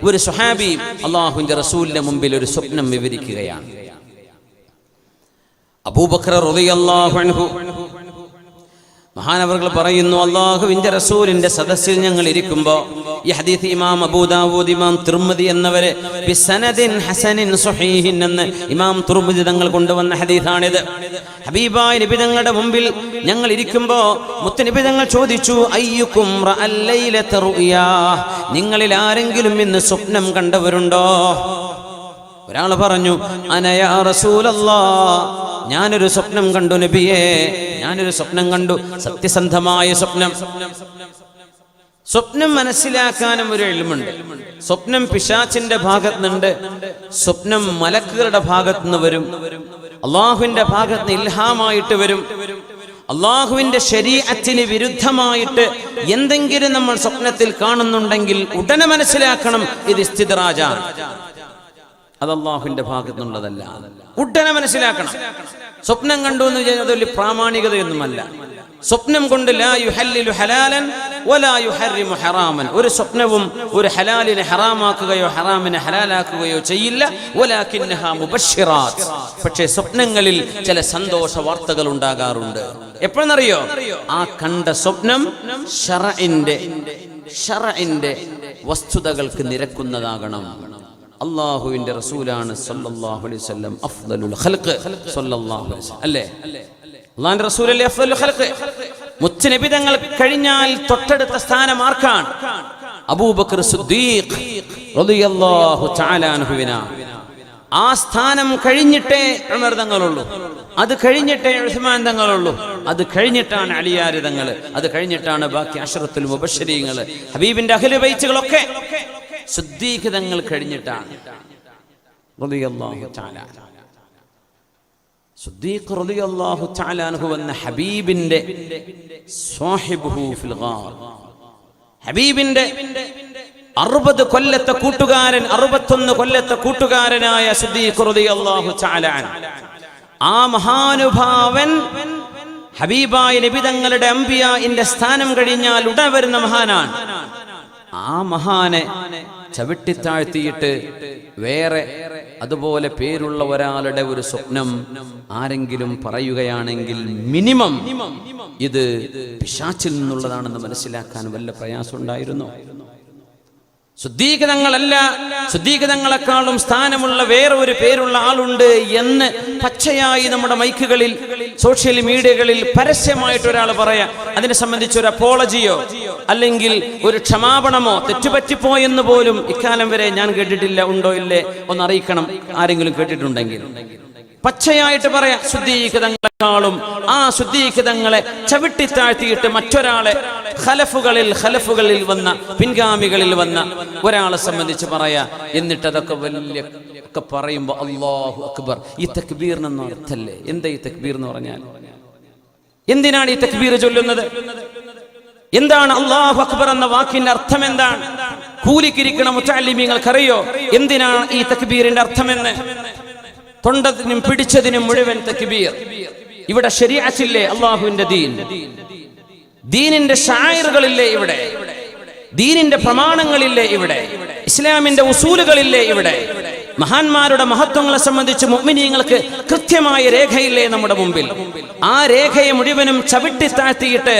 ഒരു സ്വഹാബി അല്ലാഹുവിന്റെ റസൂലിന്റെ മുമ്പിൽ ഒരു സ്വപ്നം വിവരിക്കുകയാണ്. അബൂബക്കർ റളിയല്ലാഹു അൻഹു മഹാനവർകൾ പറയുന്നു, അല്ലാഹുവിന്റെ റസൂലിന്റെ സദസ്സിൽ ഞങ്ങൾ ഇരിക്കുമ്പോൾ, ഈ ഹദീസ് ഇമാം അബൂ ദാവൂദ്, ഇമാം തിർമിദി എന്നിവരെ ബിസനദിൻ ഹസനിൻ സ്വഹീഹിൻ എന്ന് ഇമാം തിർമിദി തങ്ങൾ കൊണ്ടുവന്ന ഹദീസാണിത്. ഹബീബായ നബി തങ്ങളുടെ മുമ്പിൽ ഞങ്ങൾ ഇരിക്കുമ്പോൾ മുത്തുനബി തങ്ങൾ ചോദിച്ചു, അയ്യുക്കും റഅൽ ലൈലത റുയാ, നിങ്ങളിൽ ആരെങ്കിലും ഇന്ന് സ്വപ്നം കണ്ടവരുണ്ടോ? ഒരാൾ പറഞ്ഞു, അന യാ റസൂലല്ലാഹ്, ഞാനൊരു സ്വപ്നം കണ്ടു നബിയേ, ഞാനൊരു സ്വപ്നം കണ്ടു. സത്യസന്ധമായ സ്വപ്നം. സ്വപ്നം മനസ്സിലാക്കാനും ഒരു ഇൽമുണ്ട്. സ്വപ്നം പിശാചിന്റെ ഭാഗത്ത് നിന്നുണ്ട്, സ്വപ്നം മലക്കുകളുടെ ഭാഗത്ത് നിന്ന് വരും, അള്ളാഹുവിന്റെ ഭാഗത്ത് നിന്ന് ഇൽഹാമായിട്ട് വരും. അള്ളാഹുവിന്റെ ശരീഅത്തിന് വിരുദ്ധമായിട്ട് എന്തെങ്കിലും നമ്മൾ സ്വപ്നത്തിൽ കാണുന്നുണ്ടെങ്കിൽ ഉടനെ മനസ്സിലാക്കണം, ഇത് ഇസ്തിദ്റാജാണ്, അത് അള്ളാഹുവിന്റെ ഭാഗത്തു നിന്നുള്ളതല്ല. ഉടനെ മനസ്സിലാക്കണം. സ്വപ്നം കണ്ടു എന്ന് വിചാരിച്ചാൽ അതൊരു പ്രാമാണികതയൊന്നുമല്ല. സ്വപ്നം കൊണ്ട് ലാ യുഹല്ലിലു ഹലാലൻ വലാ യുഹർരിമു ഹറാമൻ, ഒരു സ്വപ്നവും ഒരു ഹലാലിനെ ഹറാമാക്കുകയോ ഹറാമിനെ ഹലാലാക്കുകയോ ചെയ്യില്ല. വലാകിന്നഹാ മുബശ്ശിറാത്ത്, പക്ഷേ സ്വപ്നങ്ങളിൽ ചില സന്തോഷ വാർത്തകൾ ഉണ്ടാകാറുണ്ട്. എപ്പോഴെന്നറിയോ? ആ കണ്ട സ്വപ്നം ശറഇന്റെ വസ്തുതകൾക്ക് നിരക്കുന്നതാകണം. അല്ലാഹുവിന്റെ റസൂലാണ് സല്ലല്ലാഹു അലൈഹി വസല്ലം അഫ്ദലുൽ ഖൽഖ് സല്ലല്ലാഹു അലൈഹി വസല്ലം, അല്ലേ? അല്ലാഹുവിന്റെ റസൂലല്ലേ അഫ്ദലുൽ ഖൽഖ്. മുത്തുനബി തങ്ങൾ കഴിഞ്ഞാൽ തൊട്ടടുത്ത സ്ഥാനം ആർക്കാണ്? അബൂബക്കർ സിദ്ദീഖ് റളിയല്ലാഹു തആല അൻഹുവിനാ. ആ സ്ഥാനം കഴിഞ്ഞിട്ടേ ഉമർ തങ്ങളുള്ളൂ, അത് കഴിഞ്ഞിട്ടേ ഉസ്മാൻ തങ്ങളുള്ളൂ, അത് കഴിഞ്ഞിട്ടാണ് അലിയാർ തങ്ങൾ, അത് കഴിഞ്ഞിട്ടാണ് ബാക്കി അശ്റത്തുൽ മുബശ്ശിരീങ്ങൾ, ഹബീബിന്റെ അഹ്ലു ബൈത്തുകളൊക്കെ. സിദ്ദീഖ് തങ്ങൾ കഴിഞ്ഞിട്ടാണ് റളിയല്ലാഹു തആല. സിദ്ദീഖ് റളിയല്ലാഹു തആല അൻഹു എന്ന ഹബീബിന്റെ സ്വാഹിബുഹു ഫിൽ ഗാർ, ഹബീബിന്റെ 60 കൊല്ലത്തെ കൂട്ടുകാരൻ, 61 കൊല്ലത്തെ കൂട്ടുകാരനായ സിദ്ദീഖ് റളിയല്ലാഹു തആല അൻഹു, ആ മഹാനുഭാവൻ ഹബീബായ നബി തങ്ങളുടെ അംബിയാഇന്റെ സ്ഥാനം കഴിഞ്ഞാൽ ഉടൻ വരുന്ന മഹാനാണ്. ആ മഹാനെ ചവിട്ടിത്താഴ്ത്തിയിട്ട് വേറെ അതുപോലെ പേരുള്ള ഒരാളുടെ ഒരു സ്വപ്നം ആരെങ്കിലും പറയുകയാണെങ്കിൽ മിനിമം ഇത് പിശാചിൽ നിന്നുള്ളതാണെന്ന് മനസ്സിലാക്കാൻ വല്ല പ്രയാസം ഉണ്ടായിരുന്നു? സിദ്ദീഖ് തങ്ങളല്ല, സിദ്ദീഖ് തങ്ങളെക്കാളും സ്ഥാനമുള്ള വേറെ ഒരു പേരുള്ള ആളുണ്ട് എന്ന് പച്ചയായി നമ്മുടെ മൈക്കുകളിൽ, സോഷ്യൽ മീഡിയകളിൽ പരസ്യമായിട്ട് ഒരാൾ പറയാ, അതിനെ സംബന്ധിച്ച് ഒരു അപ്പോളജിയോ അല്ലെങ്കിൽ ഒരു ക്ഷമാപണമോ തെറ്റുപറ്റിപ്പോയെന്ന് പോലും ഇക്കാലം വരെ ഞാൻ കേട്ടിട്ടില്ല. ഉണ്ടോ ഇല്ലേ ഒന്ന് അറിയിക്കണം, ആരെങ്കിലും കേട്ടിട്ടുണ്ടെങ്കിൽ. പച്ചയായിട്ട് പറയാം, സിദ്ദീഖ് തങ്ങളെക്കാളും ആ സിദ്ദീഖ് തങ്ങളെ ചവിട്ടിത്താഴ്ത്തിയിട്ട് മറ്റൊരാളെ ഖലഫുകളിൽ വന്ന, പിൻഗാമികളിൽ വന്ന ഒരാളെ സംബന്ധിച്ച് പറയാ. എന്നിട്ട് അതൊക്കെ വലിയ ഒക്കെ പറയുമ്പോൾ അല്ലാഹു അക്ബർ, ഈ തക്ബീറിനൊന്നും അർത്ഥല്ലേ? എന്താ ഈ തക്ബീർ എന്ന് പറഞ്ഞാൽ? എന്തിനാണ് ഈ തക്ബീർ ചൊല്ലുന്നത്? എന്താണ് അല്ലാഹു അക്ബർ എന്ന വാക്കിന്റെ അർത്ഥം? എന്താണ്? കൂലിക്കിരിക്കണ മുതഅല്ലിമീങ്ങൾക്കറിയോ എന്തിനാണ് ഈ തക്ബീറിന്റെ അർത്ഥമെന്ന്? തൊണ്ടത്തിനും പിടിച്ചതിനും മുഴുവൻ തക്ബീർ. ഇവിടെ ശരീഅത്തില്ലേ? അല്ലാഹുവിന്റെ ദീൻ, ദീനിന്റെ ശായിറുകളില്ലേ? ഇവിടെ ദീനിന്റെ പ്രമാണങ്ങളില്ലേ? ഇവിടെ ഇസ്ലാമിന്റെ ഉസൂലുകളില്ലേ? ഇവിടെ മഹാന്മാരുടെ മഹത്വങ്ങളെ സംബന്ധിച്ച് മുഅ്മിനീങ്ങൾക്ക് കൃത്യമായ രേഖയില്ലേ നമ്മുടെ മുമ്പിൽ? ആ രേഖയെ മുഴുവനും ചവിട്ടിത്താഴ്ത്തിയിട്ട്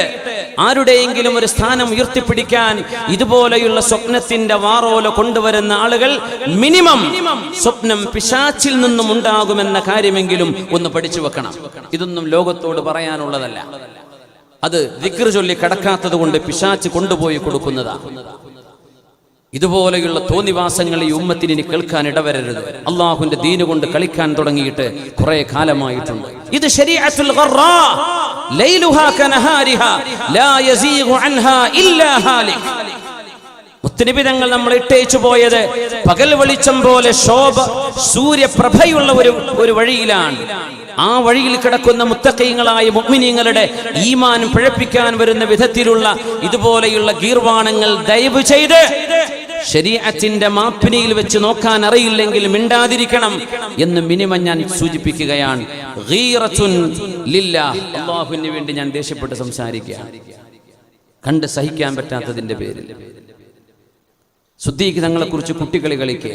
ആരുടെയെങ്കിലും ഒരു സ്ഥാനം ഉയർത്തിപ്പിടിക്കാൻ ഇതുപോലെയുള്ള സ്വപ്നത്തിന്റെ വാറോല കൊണ്ടുവരുന്ന ആളുകൾ മിനിമം സ്വപ്നം പിശാചിൽ നിന്നും ഉണ്ടാകുമെന്ന കാര്യമെങ്കിലും ഒന്ന് പഠിച്ചു വെക്കണം. ഇതൊന്നും ലോകത്തോട് പറയാനുള്ളതല്ല. അത് ദിക്ർ ചൊല്ലി കടക്കാത്തത് കൊണ്ട് പിശാച് കൊണ്ടുപോയി കൊടുക്കുന്നതാണ്. ഇതുപോലെയുള്ള തോന്നിവാസങ്ങൾ ഈ ഉമ്മത്തിന് ഇനി കേൾക്കാൻ ഇടവരരുത്. അള്ളാഹുവിന്റെ ദീന് കൊണ്ട് കളിക്കാൻ തുടങ്ങിയിട്ട് കുറെ കാലമായിട്ടുണ്ട്. ഇത് ശരീഅത്തുൽ ഖറാ, ലൈലുഹാ കനഹാരിഹാ ലാ യസീഗു അൻഹാ ഇല്ലാ ഹാലിക്. മുത്തുനബി തങ്ങൾ നമ്മൾ ഇട്ടേച്ചു പോയത് പകൽ വെളിച്ചം പോലെ സൂര്യപ്രഭയുള്ള ഒരു വഴിയിലാണ്. ആ വഴിയിൽ കിടക്കുന്ന മുത്തഖീങ്ങളായ മുഅ്മിനീങ്ങളുടെ ഈമാൻ പിഴപ്പിക്കാൻ വരുന്ന വിധത്തിലുള്ള ഇതുപോലെയുള്ള ഗീർവാണങ്ങൾ ദയവ് ചെയ്ത് ശരീഅത്തിന്റെ മാപ്പിനിയിൽ വെച്ച് നോക്കാൻ അറിയില്ലെങ്കിൽ മിണ്ടാതിരിക്കണം എന്ന് മിനിമം ഞാൻ സൂചിപ്പിക്കുകയാണ്. ഗീറത്തുൻ ലില്ലാഹ്, അല്ലാഹുവിന് വേണ്ടി ഞാൻ ദേഷ്യപ്പെട്ട് സംസാരിക്കുകയാണ്, കണ്ട് സഹിക്കാൻ പറ്റാത്തതിന്റെ പേരിൽ. സുദ്ദീഖ് തങ്ങളെ കുറിച്ച് കുട്ടികളി കളിക്കേ.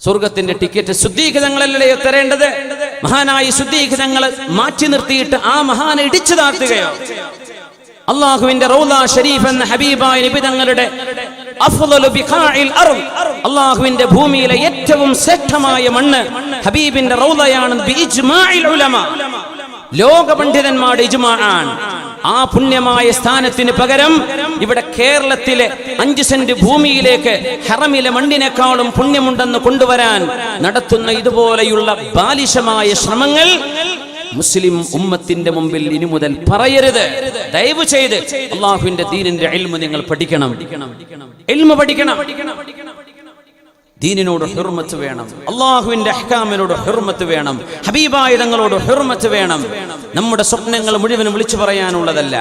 സ്വർഗത്തിന്റെ ടിക്കറ്റ് സുദ്ദീഖ് തങ്ങളല്ലേ തരേണ്ടത്? മഹാനായി സുദ്ദീഖ് തങ്ങളെ മാറ്റി നിർത്തിയിട്ട് ആ മഹാനെ ഇടിച്ചു താഴ്ത്തുകയോ? അള്ളാഹുവിന്റെ റൗള ഷരീഫ് എന്ന ഹബീബായ നബി തങ്ങളുടെ അഫ്ളലു ബിഖാഇൽ അർദ്, അള്ളാഹുവിന്റെ ഭൂമിയിലെ ഏറ്റവും ശ്രേഷ്ഠമായ മണ്ണ് ഹബീബിന്റെ റൗളയാണ് ബിഇജ്മാഇൽ ഉലമ. ലോക പണ്ഡിതന്മാരുടെ ഇജ്മാആൻ. ആ പുണ്യമായ സ്ഥാനത്തിന് പകരം ഇവിടെ കേരളത്തിലെ 5 സെന്റ് ഭൂമിയിലേക്ക് ഹറമിലെ മണ്ണിനേക്കാളും പുണ്യമുണ്ടെന്ന് കൊണ്ടുവരാൻ നടത്തുന്ന ഇതുപോലെയുള്ള ബാലിശമായ ശ്രമങ്ങൾ മുസ്ലിം ഉമ്മത്തിന്റെ മുമ്പിൽ ഇനി മുതൽ പറയരുത്. ദയവ് ചെയ്ത് അള്ളാഹുവിന്റെ ദീനിന്റെ ഇൽമ് നിങ്ങൾ പഠിക്കണം. ഇൽമ് പഠിക്കണം. ദീനിനോട് ഹുർമത്ത് വേണം, അള്ളാഹുവിന്റെ അഹ്കാമിനോട് ഹുർമത്ത് വേണം, ഹബീബായ തങ്ങളോട് ഹുർമത്ത് വേണം. നമ്മുടെ സ്വപ്നങ്ങൾ മുഴുവനും വിളിച്ചു പറയാനുള്ളതല്ല,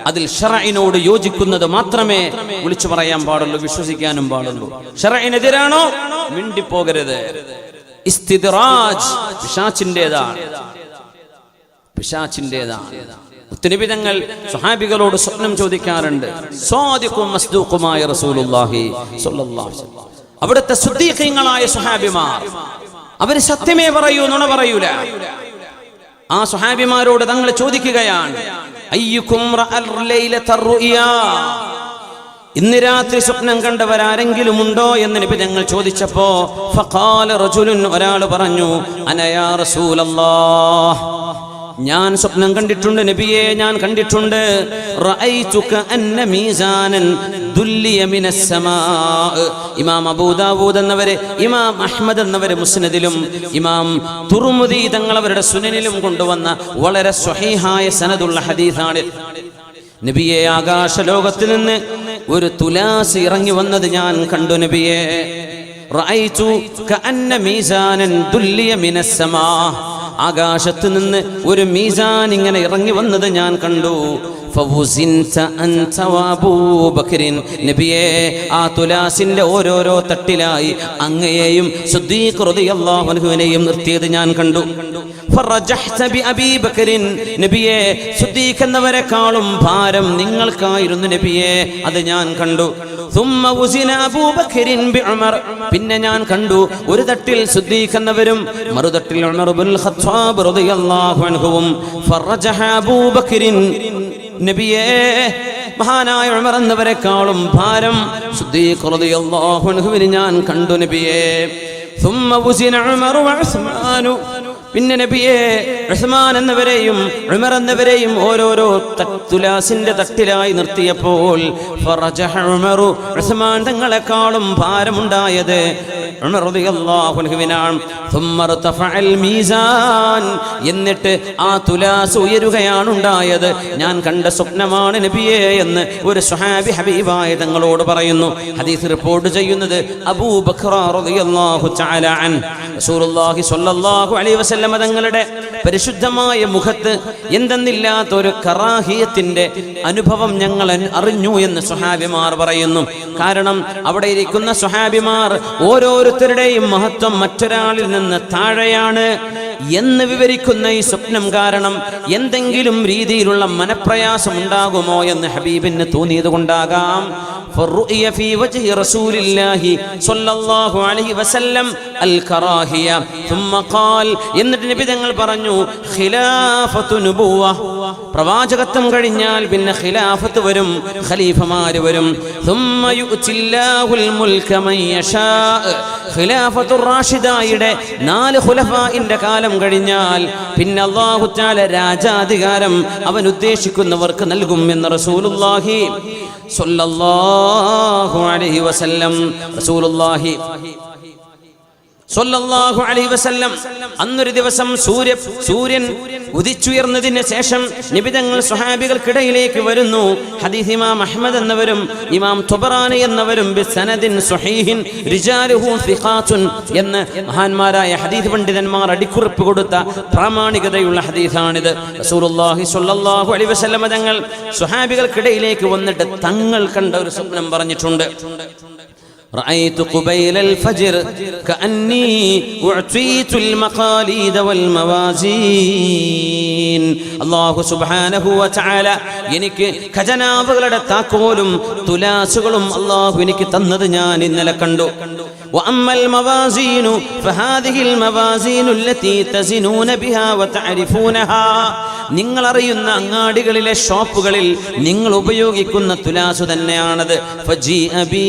അതിൽ ശറഇനോട് യോജിക്കുന്നത് മാത്രമേ വിളിച്ചു പറയാൻ പാടുള്ളൂ, വിശ്വസിക്കാനും പാടുള്ളൂ. ശറഇനെതിരാണോ മിണ്ടിപ്പോകരുത്. ഇസ്തിദ്റാജ് പിശാചിന്റേതാണ്. മുത്തുനബി തങ്ങൾ സ്വഹാബികളോട് സ്വപ്നം ചോദിക്കാറുണ്ട്. സ്വാദിഖും മസ്ദൂഖുമായ റസൂലുള്ളാഹി സ്വല്ലല്ലാഹു അലൈഹി വസല്ലം. അവിടുത്തെ സുദ്ദീഖീങ്ങളായ സ്വഹാബിമാർ അവര് സത്യമേ പറയൂ, നുണ പറയൂല. ആ സ്വഹാബിമാരോട് തങ്ങൾ ചോദിക്കുകയാണ്, അയ്യുക്കും റഅൽ ലൈലത റുയാ, ഇന്ന് രാത്രി സ്വപ്നം കണ്ടവരാരെങ്കിലും ഉണ്ടോ എന്ന് നബി തങ്ങൾ ചോദിച്ചപ്പോ ഫഖാല റജുലുൻ, ഒരാൾ പറഞ്ഞു, അന യാ റസൂലല്ലാഹ്, ഞാൻ സ്വപ്നം കണ്ടിട്ടുണ്ട് നബിയെ, ഞാൻ കണ്ടിട്ടുണ്ട്. റഅയ്തുക അന്ന മീസാനൻ ദുല്ലിയ മിനസ് സമാ. ഇമാം അബൂ ദാവൂദ് എന്നവരെ, ഇമാം അഹ്മദ് എന്നവരെ മുസ്നദിലും ഇമാം തുർമുദി തങ്ങൾ അവരുടെ സുനനിലും കൊണ്ടുവന്ന വളരെ സ്വഹീഹായ സനദുള്ള ഹദീസാണ്. നബിയെ, ആകാശ ലോകത്ത് നിന്ന് ഒരു തുലാസ് ഇറങ്ങി വന്നത് ഞാൻ കണ്ടു നബിയെ. റഅയ്തു കഅന്ന മീസാനൻ ദുല്ലിയ മിനസ് സമാ, ആകാശത്ത് നിന്ന് ഒരു മീസാൻ ഇങ്ങനെ ഇറങ്ങി വന്നത് ഞാൻ കണ്ടു. നബിയെ, ആ തുലാസിന്റെ ഓരോരോ തട്ടിലായി അങ്ങയെയും സിദ്ദീഖ് റളിയല്ലാഹു അൻഹുവിനെയും നിർത്തിയത് ഞാൻ കണ്ടു. നബിയെ, സിദ്ദീഖ് എന്നവരെക്കാളും ഭാരം നിങ്ങൾക്കായിരുന്നു നബിയെ, അത് ഞാൻ കണ്ടു. പിന്നെ ഞാൻ കണ്ടു ഒരു തട്ടിൽ സിദ്ദീഖ് എന്നവരും മറുതട്ടിൽ ഉമർ ഇബ്നുൽ ഖത്താബ് റളിയല്ലാഹു അൻഹുവും. ഫറജഹ അബൂബക്കർ, നബിയെ, മഹാനായ ഉമർ എന്നവരെക്കാളും ഭാരം സിദ്ദീഖ് റളിയല്ലാഹു അൻഹുവിനെ ഞാൻ കണ്ടു നബിയെ. ثم وزن عمر وعثمان, പിന്നെ നബിയെ, ഉസ്മാൻ എന്നവരെയും ഉമർ എന്നവരെയും ഓരോരോ തുലാസിന്റെ തട്ടിലായി നിർത്തിയപ്പോൾ ഫറജഹ ഉമർ, ഉസ്മാൻ തങ്ങളെക്കാളും ഭാരമുണ്ടായത് ഉമർ റളിയല്ലാഹു അൻഹുവിനാണ്. ثم ارتفع الميزان, എന്നിട്ട് ആ തുലാസ് ഉയരുകയാണ് ഉണ്ടായത്. ഞാൻ കണ്ട സ്വപ്നമാണ് നബിയെ എന്ന് ഒരു സ്വഹാബി ഹബീബായ തങ്ങളോട് പറയുന്നു. ഹദീസ് റിപ്പോർട്ട് ചെയ്യുന്നത് അബൂബക്കർ റളിയല്ലാഹു തആല അൻഹു. റസൂലുള്ളാഹി സ്വല്ലല്ലാഹു അലൈഹി വസല്ലം തങ്ങളുടെ പരിശുദ്ധമായ മുഖത്ത് എന്തെന്നില്ലാത്ത ഒരു കറാഹിയത്തിന്റെ അനുഭവം ഞങ്ങൾ അറിഞ്ഞു എന്ന് സ്വഹാബിമാർ പറയുന്നു. കാരണം അവിടെ ഇരിക്കുന്ന സ്വഹാബിമാർ ഓരോരുത്തരുടെയും മഹത്വം മറ്റൊരാളിൽ നിന്ന് താഴെയാണ് എന്ന് വിവരിക്കുന്ന ഈ സ്വപ്നം കാരണം എന്തെങ്കിലും രീതിയിലുള്ള മനപ്രയാസം ഉണ്ടാകുമോ എന്ന് ഹബീബിന് തോന്നിയത് കൊണ്ടാകാം. എന്നിട്ട് നബി തങ്ങൾ പറഞ്ഞു, പ്രവാചകത്വം കഴിഞ്ഞാൽ പിന്നെ ഖിലാഫത്ത് വരും, ഖലീഫമാര് വരും. ഖിലാഫത്തുർ റാഷിദയുടെ 4 ഖുലഫാഇന്റെ കാലം കഴിഞ്ഞാൽ പിന്നെ അല്ലാഹു തആല രാജാധികാരം അവൻ ഉദ്ദേശിക്കുന്നവർക്ക് നൽകും എന്ന് റസൂലുള്ളാഹി സ്വല്ലല്ലാഹു അലൈഹി വസല്ലം. റസൂലുള്ളാഹി സ്വല്ലല്ലാഹു അലൈഹി വസല്ലം അന്നൊരു ദിവസം സൂര്യൻ ഉദിച്ചുയർന്നതിന് ശേഷം നബി തങ്ങൾ സ്വഹാബികൾക്കിടയിലേക്ക് വരുന്നു. ഹദീസ് ഇമാം അഹ്മദ് എന്നവരും ഇമാം തുബറാനി എന്നവരും ബിസനദിൻ സ്വഹീഹിൻ റിജാലുഹു സിഖാത്തുൻ എന്ന് മഹാന്മാരായ ഹദീസ് പണ്ഡിതന്മാർ അടിക്കുറിപ്പ് കൊടുത്ത പ്രാമാണികതയുള്ള ഹദീസാണിത്. റസൂലുള്ളാഹി സ്വല്ലല്ലാഹു അലൈഹി വസല്ലം തങ്ങൾ സ്വഹാബികൾക്കിടയിലേക്ക് വന്നിട്ട് തങ്ങൾ കണ്ട ഒരു സ്വപ്നം പറഞ്ഞിട്ടുണ്ട്. رأيت قبيل الفجر كأني أعطيت المقاليد والموازين. അല്ലാഹു സുബ്ഹാനഹു വ തആല എനിക്ക് ഖജനാവുകളുടെ താക്കോലും തുലാസുകളും അല്ലാഹു എനിക്ക് തന്നത് ഞാൻ ഇന്നലെ കണ്ടു. وأما الموازين فهذه الموازين التي تزنون بها وتعرفونها. നിങ്ങൾ അറിയുന്ന അങ്ങാടികളിലെ ഷോപ്പുകളിൽ നിങ്ങൾ ഉപയോഗിക്കുന്ന തുലാസ് തന്നെയാണത്. ഫജീഅ ബി,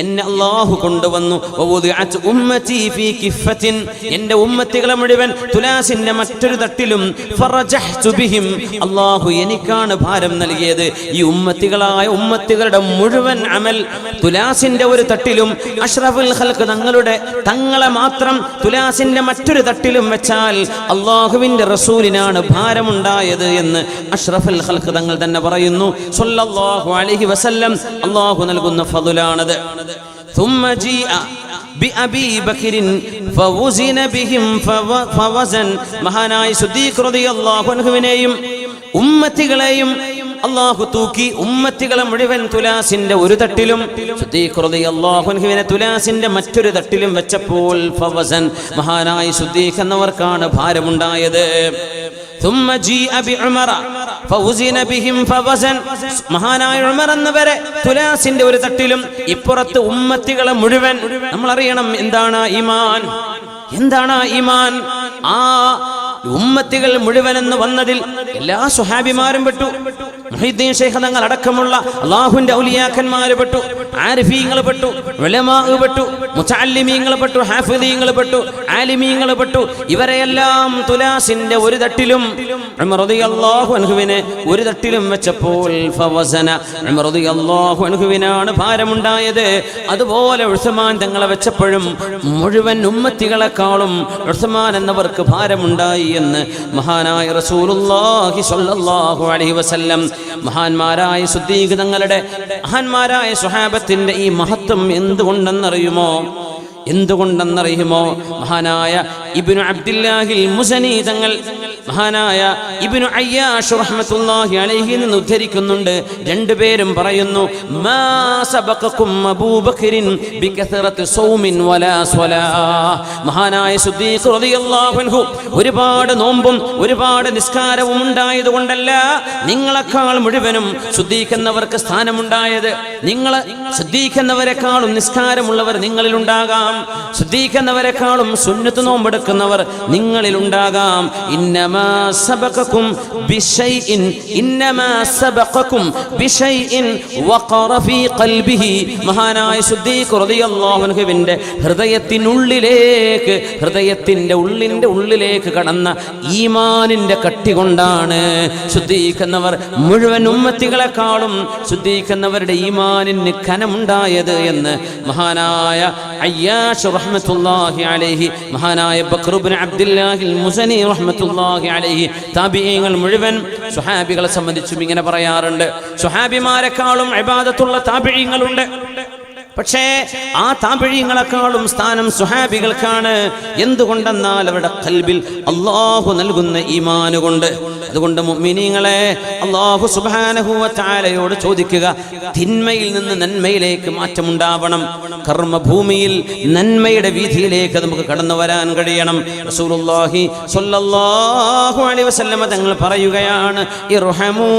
എന്നെ അല്ലാഹു കൊണ്ടുവന്നു. വവുദിഅത് ഉമ്മതി ഫീ കിഫത്തിൻ, എൻ്റെ ഉമ്മത്തികളെ മുഴുവൻ തുലാസിന്റെ മറ്റൊരു തട്ടിലും. ഫറജഹ്തു ബിഹിം, അല്ലാഹു എനിക്കാണ് ഭാരം നൽകിയത്. ഈ ഉമ്മത്തികളായ ഉമ്മത്തികളുടെ മുഴുവൻ അമൽ തുലാസിന്റെ ഒരു തട്ടിലും അഷ്റഫുൽ ഖൽഖ് തങ്ങളെ മാത്രം തുലാസിന്റെ മറ്റൊരു തട്ടിലും വെച്ചാൽ അല്ലാഹുവിന്റെ റസൂലിനാണ് ഭാരമുണ്ടായത് എന്ന് അഷ്റഫുൽ ഖൽഖ് തങ്ങൾ തന്നെ പറയുന്നു സ്വല്ലല്ലാഹു അലൈഹി വസല്ലം. അല്ലാഹു നൽകുന്ന ഫضലാണത്. ثم جيء بأبي بكر فوزن بهم فوزن. മഹാനായ സിദ്ദീഖ് റളിയല്ലാഹു അൻഹുവിനെയും ഉമ്മത്തികളെയും അല്ലാഹു തൂക്കി. ഉമ്മത്തികളെ മുഴുവൻ തുലാസിന്റെ ഒരു തട്ടിലും സിദ്ദീഖ് റളിയല്ലാഹു അൻഹുവിനെ തുലാസിന്റെ മറ്റൊരു തട്ടിലും വെച്ചപ്പോൾ ഫവസൻ, മഹാനായ സിദ്ദീഖ് എന്നവർക്കാണ് ഭാരമുണ്ടായത്. ثم جيء بعمر فوزن بهم فوزن. മഹാനായ ഉമർ എന്നവരെ തുലാസിന്റെ ഒരു തട്ടിലും ഇപ്പുറത്ത് ഉമ്മത്തികളെ മുഴുവൻ. നമ്മൾ അറിയണം എന്താണ് ഈമാൻ, എന്താണ് ഈമാൻ. ആ ഉമ്മത്തികൾ മുഴുവൻ എന്ന് വന്നതിൽ എല്ലാ സ്വഹാബിമാരും പെട്ടു. മുഹീദ്ദീൻ ശൈഖ് തങ്ങൾ അടക്കമുള്ള അല്ലാഹുവിന്റെ ഔലിയാക്കന്മാർ പെട്ടു, ആരിഫീങ്ങൾ പെട്ടു, ഉലമാ പെട്ടു, മുതഅല്ലിമീങ്ങൾ പെട്ടു, ഹാഫിളീങ്ങൾ പെട്ടു, ആലിമീങ്ങൾ പെട്ടു. ഇവരെയെല്ലാം തുലാസിന്റെ ഒരു തട്ടിലും ഉമർ റളിയല്ലാഹു അൻഹുവിനെ ഒരു തട്ടിലും വെച്ചപ്പോൾ ഫവസന, ഉമർ റളിയല്ലാഹു അൻഹുവിനാണ് ഭാരമുണ്ടായത്. അതുപോലെ ഉസ്മാൻ തങ്ങളെ വെച്ചപ്പോഴും മുഴുവൻ ഉമ്മത്തികളെക്കാളും ഉസ്മാൻ എന്നവർക്ക് ഭാരമുണ്ടായി എന്ന് മഹാനായ റസൂലുള്ളാഹി സ്വല്ലല്ലാഹു അലൈഹി വസല്ലം. മഹാന്മാരായ സിദ്ദീഖ് തങ്ങളുടെ, മഹാന്മാരായ സ്വഹാബത്തിന്റെ ഈ മഹത്വം എന്തുകൊണ്ടെന്നറിയുമോ? മഹാനായ ഇബ്നു അബ്ദില്ലാഹിൽ മുസനി തങ്ങൾ, മഹാനായ ഇബ്നു അയ്യാഷ് റഹ്മത്തുള്ളാഹി അലൈഹി നിന്ന് ഉദ്ധരിക്കുന്നുണ്ട്. രണ്ടുപേരും പറയുന്നു, മാ സബഖകും അബൂബക്കറിൻ ബികസറത്തി സൗമിൻ വലാ സ്വലാ. മഹാനായ സിദ്ദീഖ് റളിയല്ലാഹു അൻഹു ഒരുപാട് നോമ്പും ഒരുപാട് നിസ്കാരവും ഉണ്ടായത് കൊണ്ടല്ല നിങ്ങളെക്കാൾ മുഴുവനും സിദ്ദീഖ് എന്നവർക്ക് സ്ഥാനമുണ്ടായത്. നിങ്ങൾ സിദ്ദീഖ് എന്നവരെക്കാളും നിസ്കാരമുള്ളവർ നിങ്ങളിലുണ്ടാകാം, സിദ്ദീഖ് എന്നവരെക്കാളും സുന്നത്ത് നോമ്പെടുക്കുന്നവർ നിങ്ങളിലുണ്ടാകാം. ഇന്നമാ സബഖകും ബിശൈഇൻ, ഇന്നമാ സബഖകും ബിശൈഇൻ വഖറ ഫീ ഖൽബിഹി. മഹാനായ സിദ്ദീഖ് റളിയല്ലാഹു അൻഹുവിന്റെ ഹൃദയത്തിന്റെ ഉള്ളിലേക്ക് കടന്ന ഈമാനിന്റെ കട്ടി കൊണ്ടാണ് സിദ്ദീഖ് എന്നവർ മുഴുവൻ ഉമ്മത്തികളെക്കാളും സിദ്ദീഖ് എന്നവരുടെ ഈമാനിന് കനമുണ്ടായത് എന്ന് മഹാനായ അയ്യാഷ് റഹ്മത്തുള്ളാഹി അലൈഹി, മഹാനായ ബക്ർ ഇബ്നു അബ്ദില്ലാഹിൽ മുസനി റഹ്മത്തുള്ളാഹി അലൈഹി, താബിഈങ്ങൾ മുഴുവൻ സ്വഹാബികളെ സംബന്ധിച്ചും ഇങ്ങനെ പറയാറുണ്ട്. സ്വഹാബിമാരെക്കാളും ഇബാദത്തുള്ള താബിഈങ്ങളുണ്ട്. പക്ഷേ ആ താബിഈങ്ങളെക്കാളും സ്ഥാനം സ്വഹാബികൾക്കാണ്. എന്തുകൊണ്ടെന്നാൽ അവരുടെ ഖൽബിൽ അല്ലാഹു നൽകുന്ന ഈമാന് കൊണ്ട്. അതുകൊണ്ട് മുഅ്മിനീങ്ങളെ, അല്ലാഹു സുബ്ഹാനഹു വ തആലയോട് ചോദിക്കുക, തിന്മയിൽ നിന്ന് നന്മയിലേക്ക് മാറ്റമുണ്ടാവണം. കർമ്മഭൂമിയിൽ നന്മയുടെ വീഥിയിലേക്ക് നമുക്ക് കടന്നു വരാൻ കഴിയണം. റസൂലുള്ളാഹി സ്വല്ലല്ലാഹു അലൈഹി വസല്ലമ തങ്ങൾ പറയുകയാണ്, ഇർഹമൂ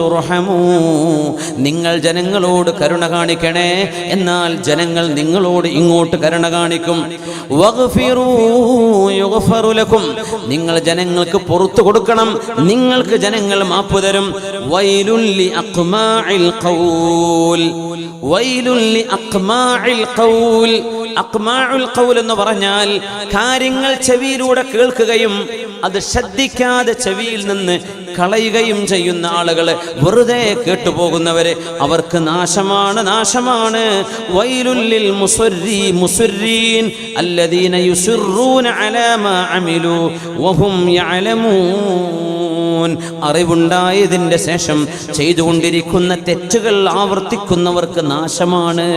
തുർഹമൂ. നിങ്ങൾ ജനങ്ങളോട് കരുണ കാണിക്കണേ, എന്നാൽ ജനങ്ങൾ നിങ്ങളോട് ഇങ്ങോട്ട് കരുണ കാണിക്കും. വഗ്ഫിറൂ യുഗ്ഫറു ലക്കും. നിങ്ങൾ ജനങ്ങൾക്ക് പുറത്തു കൊടുക്കണം, നിങ്ങൾക്ക് ജനങ്ങൾ മാപ്പ് തരും. വൈലുൽ ലിഅഖ്മാഇൽ ഖൗൽ, വൈലുൽ ലിഅഖ്മാഇൽ ഖൗൽ. അഖ്മാഉൽ ഖൗൽ എന്ന് പറഞ്ഞാൽ കാര്യങ്ങൾ ചെവിയിലൂടെ കേൾക്കുകയും അത് ശ്രദ്ധിക്കാതെ ചെവിയിൽ നിന്ന് കളയുകയും ചെയ്യുന്ന ആളുകൾ, വെറുതെ കേട്ടുപോകുന്നവര്, അവർക്ക് നാശമാണ്, നാശമാണ്. വൈലുൽ ലിൽ മുസ്രിൻ അല്ലദീന യുസിറൂന അലാ മാ അമിലു വഹും യഅലമൂൻ. അറിവുണ്ടായതിന്റെ ശേഷം ചെയ്തുകൊണ്ടിരിക്കുന്ന തെറ്റുകൾ ആവർത്തിക്കുന്നവർക്ക് നാശമാണ്.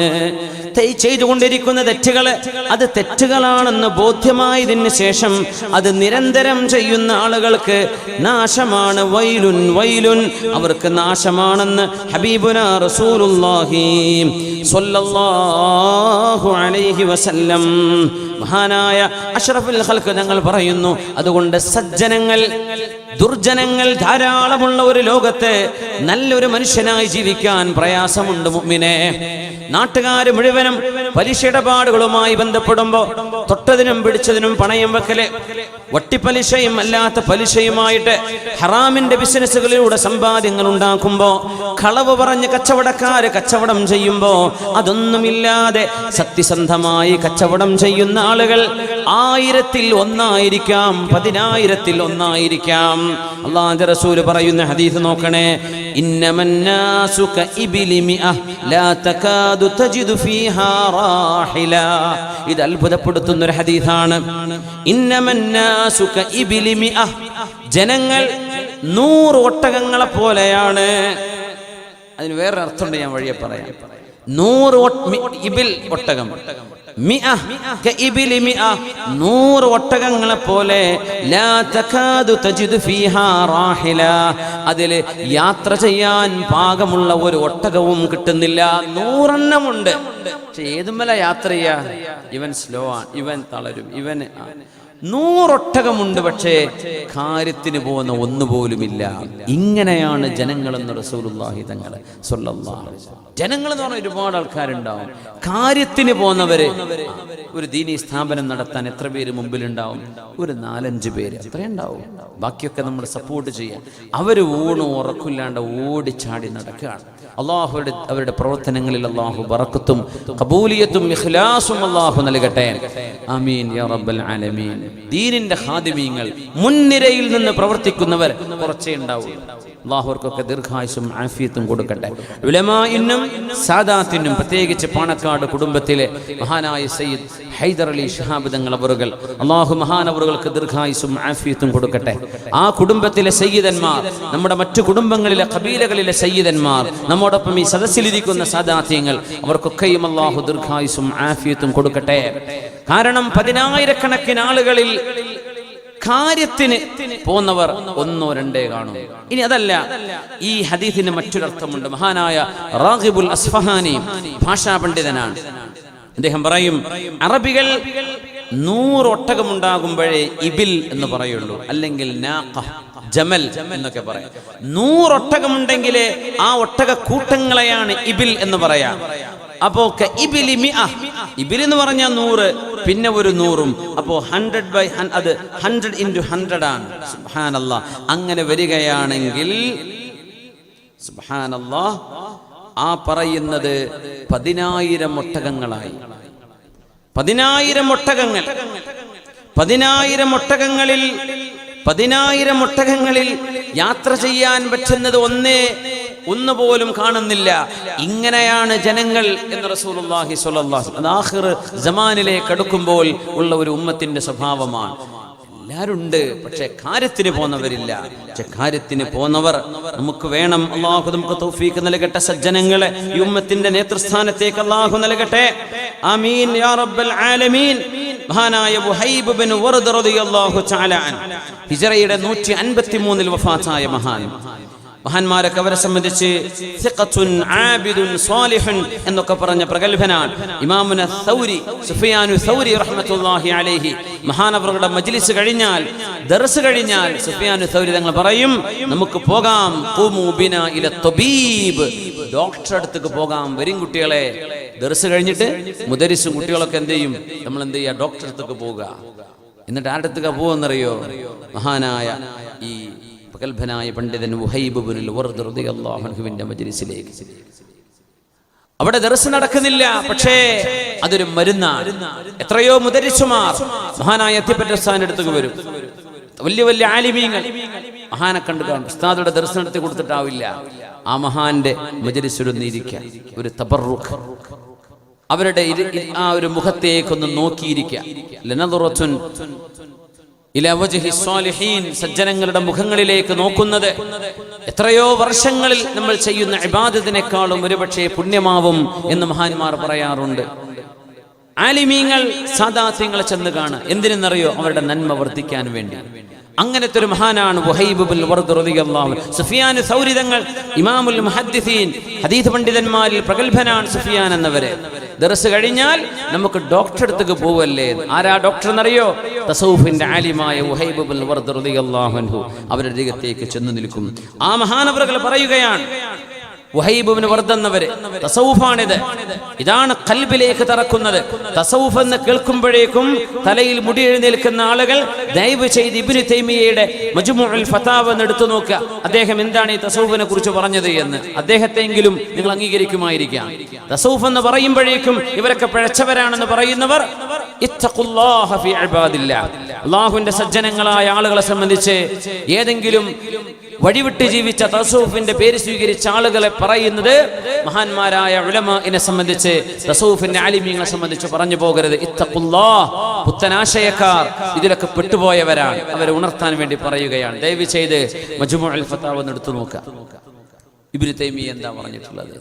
ചെയ്തുകൊണ്ടിരിക്കുന്ന തെറ്റുകൾ അത് തെറ്റുകളാണെന്ന് ബോധ്യമായതിന് ശേഷം അത് നിരന്തരം ചെയ്യുന്ന ആളുകൾക്ക് നാശമാണ്, വൈലുൻ വൈലുൻ, അവർക്ക് നാശമാണെന്ന് ഹബീബുനാ റസൂലുള്ളാഹി സ്വല്ലല്ലാഹു അലൈഹി വസല്ലം മഹാനായ അഷ്റഫുൽ ഖൽഖ് തങ്ങൾ പറയുന്നു. അതുകൊണ്ട് സജ്ജനങ്ങൾ, ദുർജനങ്ങൾ ധാരാളമുള്ള ഒരു ലോകത്ത് നല്ലൊരു മനുഷ്യനായി ജീവിക്കാൻ പ്രയാസമുണ്ട് മുഅ്മിനെ. നാട്ടുകാർ മുഴുവനും പലിശ ഇടപാടുകളുമായി ബന്ധപ്പെടുമ്പോ തൊട്ടതിനും പിടിച്ചതിനും പണയം വെക്കല്, വട്ടിപ്പലിശയും അല്ലാത്ത പലിശയുമായിട്ട് ഹറാമിന്റെ ബിസിനസ്സുകളിലൂടെ സമ്പാദ്യങ്ങൾ ഉണ്ടാക്കുമ്പോ, കളവ് പറഞ്ഞ് കച്ചവടക്കാര് കച്ചവടം ചെയ്യുമ്പോ അതൊന്നുമില്ലാതെ സത്യസന്ധമായി കച്ചവടം ചെയ്യുന്ന ആളുകൾ 1000-ൽ 1 10,000-ൽ 1 അല്ലാഹുവിന്റെ റസൂൽ പറയുന്ന ഹദീസ് നോക്കണേ. ഇന്നമന്നാസു കഇബിലി മിഅ ലാ തകാദു തജിദു ഫീഹാ റാഹില. ഇത് അത്ഭുതപ്പെടുത്തുന്ന ഒരു ഹദീസാണ്. ഇന്നമന്നാസു കഇബിലി മിഅ, ജനങ്ങൾ 100 ഒട്ടകങ്ങളെ പോലെയാണ്. അതിന് വേറെ അർത്ഥമുണ്ട്, ഞാൻ വഴിയെ പറയാം. 100 ഇബിൽ ഒട്ടകം, 100 ഒട്ടകങ്ങളെ പോലെ, ലാ തകാദു തജിദു ഫീഹാ റാഹില, അതില് യാത്ര ചെയ്യാൻ പാകമുള്ള ഒരു ഒട്ടകവും കിട്ടുന്നില്ല. 100 എണ്ണമുണ്ട്, പക്ഷെ ഏതുമല്ല യാത്ര ചെയ്യാ, ഇവൻ സ്ലോ ആണ്, ഇവൻ തളരും, ഇവന് 100 ഒട്ടകമുണ്ട്, പക്ഷേ കാര്യത്തിന് പോകുന്ന ഒന്നുപോലുമില്ല. ഇങ്ങനെയാണ് ജനങ്ങളെന്ന് റസൂലുള്ളാഹി തങ്ങൾ സ്വല്ലല്ലാഹു അലൈഹി വസല്ലം. ജനങ്ങൾ എന്ന് പറഞ്ഞാൽ ഒരുപാട് ആൾക്കാരുണ്ടാവും. കാര്യത്തിന് പോകുന്നവര്, ഒരു ദീനീ സ്ഥാപനം നടത്താൻ എത്ര പേര് മുമ്പിലുണ്ടാവും? ഒരു 4-5 പേര് അത്രയുണ്ടാവും. ബാക്കിയൊക്കെ നമ്മൾ സപ്പോർട്ട് ചെയ്യാൻ. അവര് ഊണും ഉറക്കില്ലാണ്ട് ഓടിച്ചാടി നടക്കുകയാണ്. അവരുടെ പ്രവർത്തനങ്ങളിൽ അല്ലാഹു ബറക്കത്തും ഖബൂലിയത്തും ഇഖ്ലാസും അല്ലാഹു നൽകട്ടെ. ആമീൻ യാ റബ്ബൽ ആലമീൻ. ദീനിന്റെ ഖാദിമീങ്ങൾ, മുൻനിരയിൽ നിന്ന് പ്രവർത്തിക്കുന്നവർ കുറച്ചേ ഉണ്ടാവൂ. അല്ലാഹു അവർക്കൊക്കെ ദീർഘായുസ്സും ആഫിയത്തും കൊടുക്കട്ടെ. ഉലമാഇനും സാദാത്തിനും, പ്രത്യേകിച്ച് പാണക്കാട് കുടുംബത്തിലെ മഹാനായ സയ്യിദ് ഹൈദർ അലി ശിഹാബ് തങ്ങൾ അവറുകൾ, അല്ലാഹു മഹാനവറുകൾക്ക് ദീർഘായുസ്സും ആഫിയത്തും കൊടുക്കട്ടെ. ആ കുടുംബത്തിലെ സയ്യിദന്മാർ, നമ്മുടെ മറ്റു കുടുംബങ്ങളിലെ ഖബീലകളിലെ സയ്യിദന്മാർ, നമ്മോടൊപ്പം ഈ സദസ്സിലിരിക്കുന്ന സാദാത്യങ്ങൾ, അവർക്കൊക്കെയും അല്ലാഹു ദീർഘായുസ്സും ആഫിയത്തും കൊടുക്കട്ടെ. കാരണം 10,000-കണക്കിന് ആളുകളിൽ കാര്യത്തിന് പോന്നവർ 1-2 കാണും. ഇനി അതല്ല, ഈ ഹദീസിന് മറ്റൊരർത്ഥമുണ്ട്. മഹാനായ റാഗിബുൽ അസ്ഫഹാനി ഭാഷാ പണ്ഡിതനാണ്. അദ്ദേഹം പറയും, അറബികൾ 100 ഒട്ടകമുണ്ടാകുമ്പോഴേ ഇബിൽ എന്ന് പറയുള്ളൂ, അല്ലെങ്കിൽ നാഖ, ജമൽ എന്നൊക്കെ പറയാം. 100 ഒട്ടകമുണ്ടെങ്കിലേ ആ ഒട്ടക കൂട്ടങ്ങളെയാണ് ഇബിൽ എന്ന് പറയാം. അപ്പോ ഇബിൽ എന്ന് പറഞ്ഞാൽ 100, പിന്നെ ഒരു 100-ഉം, അപ്പോ 100/100, അത് 100 × 100 ആണ്. സുബ്ഹാനല്ലാഹ്. അങ്ങനെ വരികയാണെങ്കിൽ സുബ്ഹാനല്ലാഹ്, ആ പറയുന്നത് 10,000 ഒട്ടകങ്ങളായി. 10,000 ഒട്ടകങ്ങൾ, 10,000 ഒട്ടകങ്ങളിൽ 10,000 ഒട്ടകങ്ങളിൽ യാത്ര ചെയ്യാൻ പറ്റുന്നത് ഒന്ന് പോലും കാണുന്നില്ല. ഇങ്ങനെയാണ് ജനങ്ങൾ എന്ന് റസൂലുള്ളാഹി സ്വല്ലല്ലാഹു അലൈഹി വസല്ലം. ആഖിർ സമാനിലേക്ക് അടുക്കുമ്പോൾ ഉള്ള ഒരു ഉമ്മത്തിന്റെ സ്വഭാവമാണ്. എല്ലാവരും ഉണ്ട്, പക്ഷെ കാര്യത്തിന് പോന്നവരില്ല. പക്ഷെ കാര്യത്തിന് പോന്നവർ നമുക്ക് വേണം. അല്ലാഹു നമുക്ക് തൗഫീഖ് നൽകട്ടെ. സജ്ജനങ്ങളെ ഈ ഉമ്മത്തിന്റെ നേതൃസ്ഥാനത്തേക്ക് അല്ലാഹു നൽകട്ടെ. ആമീൻ യാ റബ്ബൽ ആലമീൻ. മഹാനായ വഹൈബ് ബിൻ വർദ് റളിയല്ലാഹു തആല അൻഹു, ഹിജ്റയുടെ 153-ൽ വഫാത്തായ മഹാന്മാരൊക്കെ അവരെ സംബന്ധിച്ച് സിഖത്തുൻ ആബിദുൻ സാലിഹുൻ എന്നൊക്കെ പറഞ്ഞ പ്രഗൽഭനാണ്. ഇമാമുന സൗരി, സുഫിയാനു സൗരി റഹ്മത്തുള്ളാഹി അലൈഹി, മഹാനവറുടെ മജ്ലിസ് കഴിഞ്ഞാൽ, ദർസ് കഴിഞ്ഞാൽ സുഫിയാനു സൗരി തങ്ങൾ പറയും, നമുക്ക് പോകാം, ഖുമു ബിനാ ഇല തബീബ്, ഡോക്ടറെ അടുത്തേക്ക് പോകാം, വരും കുട്ടികളെ. ദർസ് കഴിഞ്ഞിട്ട് മുദരിസും കുട്ടികളൊക്കെ എന്ത് ചെയ്യും? നമ്മൾ എന്ത് ചെയ്യുക? ഡോക്ടറെ അടുത്തേക്ക് പോവുക. എന്നിട്ട് ആരുടെ അടുത്തേക്ക് പോവെന്നറിയോ? മഹാനായ ഈ പ്രഗൽഭനായ പണ്ഡിതൻ വഹൈബ് ഇബ്നുൽ വർദ് റളിയല്ലാഹു അൻഹുവിന്റെ മജ്ലിസിലേക്ക്. അവിടെ ദർസ് നടക്കുന്നില്ല, പക്ഷേ അതൊരു മരുന്നാണ്. എത്രയോ മുദരിസുമാർ മഹാനായ അത്തിപ്പറ്റസ്ഥാന്റെ അടുത്തേക്ക് വരും. വലിയ വലിയ ആലിമീങ്ങൾ മഹാനെ കണ്ടു കാണും. ഉസ്താദുടെ ദർസ് നടത്തി കൊടുത്തിട്ടാവില്ല. ആ മഹാന്റെ മജ്ലിസിലൊന്നിരിക്കുക, ഒരു തബറുഖ്, അവരുടെ ആ ഒരു മുഖത്തേക്കൊന്ന് നോക്കിയിരിക്കുക. ലനദറത്തുൻ ഇലാ വജ്ഹി സ്വാലിഹീൻ, സജ്ജനങ്ങളുടെ മുഖങ്ങളിലേക്ക് നോക്കുന്നത് എത്രയോ വർഷങ്ങളിൽ നമ്മൾ ചെയ്യുന്ന ഇബാദത്തിനേക്കാളും ഒരുപക്ഷെ പുണ്യമാവും എന്ന് മഹാന്മാർ പറയാറുണ്ട്. ആലിമീങ്ങൾ സാദാത്യങ്ങളെ ചെന്ന് കാണുക. എന്തിനെന്നറിയോ? അവരുടെ നന്മ വർദ്ധിക്കാൻ വേണ്ടി. അങ്ങനത്തെ ഒരു മഹാനാണ് വഹൈബ് ബിൻ വർദ് റളിയല്ലാഹു അൻഹു. സുഫിയാൻ സൗരി തങ്ങൾ ഇമാമുൽ മുഹദ്ദിസീൻ, ഹദീസ് പണ്ഡിതന്മാരിൽ പ്രഗത്ഭനാണ് സുഫിയാൻ എന്നവരെ. ദർസ് കഴിഞ്ഞാൽ നമുക്ക് ഡോക്ടർ അടുത്തേക്ക് പോവല്ലേ. ആരാ ഡോക്ടർ എന്നറിയോ? തസൗഫിന്റെ ആലിമായ വഹൈബ് ബിൻ വർദ് റളിയല്ലാഹു അൻഹു. അവരുടെ അരികത്തേക്ക് ചെന്ന് നിൽക്കും. ആ മഹാനവറുകൾ പറയുകയാണ്, വഹൈബ് ഇബ്നു വർദ് എന്നവര്, തസൗഫാണിത്, ഇതാണ് ഖൽബിലേക്ക് തറക്കുന്നത്. തസൗഫ് എന്ന് കേൾക്കുമ്പോഴേക്കും തലയിൽ മുടി എഴുന്നേൽക്കുന്ന ആളുകൾ ദയവ് ചെയ്ത് ഇബ്നു തൈമിയ്യയുടെ മജ്മുഉൽ ഫതാവ എന്ന് എടുത്തു നോക്കുക. അദ്ദേഹം എന്താണ് ഈ തസൗഫിനെ കുറിച്ച് പറഞ്ഞത് എന്ന്. അദ്ദേഹത്തെങ്കിലും നിങ്ങൾ അംഗീകരിക്കുമായിരിക്കാം. തസൗഫ് എന്ന് പറയുമ്പോഴേക്കും ഇവരൊക്കെ പിഴച്ചവരാണെന്ന് പറയുന്നവർ, ഇത്തഖുല്ലാഹ ഫീ ഇബാദില്ലാഹ്, അല്ലാഹുവിന്റെ സജ്ജനങ്ങളായ ആളുകളെ സംബന്ധിച്ച് ഏതെങ്കിലും വഴിവിട്ട് ജീവിച്ച തസൗഫിന്റെ പേര് സ്വീകരിച്ച ആളുകളെ പറയുന്നത് മഹാന്മാരായ ഉലമാഇനെ സംബന്ധിച്ച്, തസൗഫിന്റെ ആലിമീങ്ങളെ സംബന്ധിച്ച് പറഞ്ഞു പോകരുത്. ഇത്തഖുല്ലാഹ്, പുത്തനാശയക്കാർ ഇതിലൊക്കെ പെട്ടുപോയവരാണ്. അവരെ ഉണർത്താൻ വേണ്ടി പറയുകയാണ്. ദയവ് ചെയ്ത് മജ്മുഉൽ ഫതാവ എടുത്തു നോക്കുക. ഇബ്നു തൈമിയ്യ എന്താ പറഞ്ഞിട്ടുള്ളത്?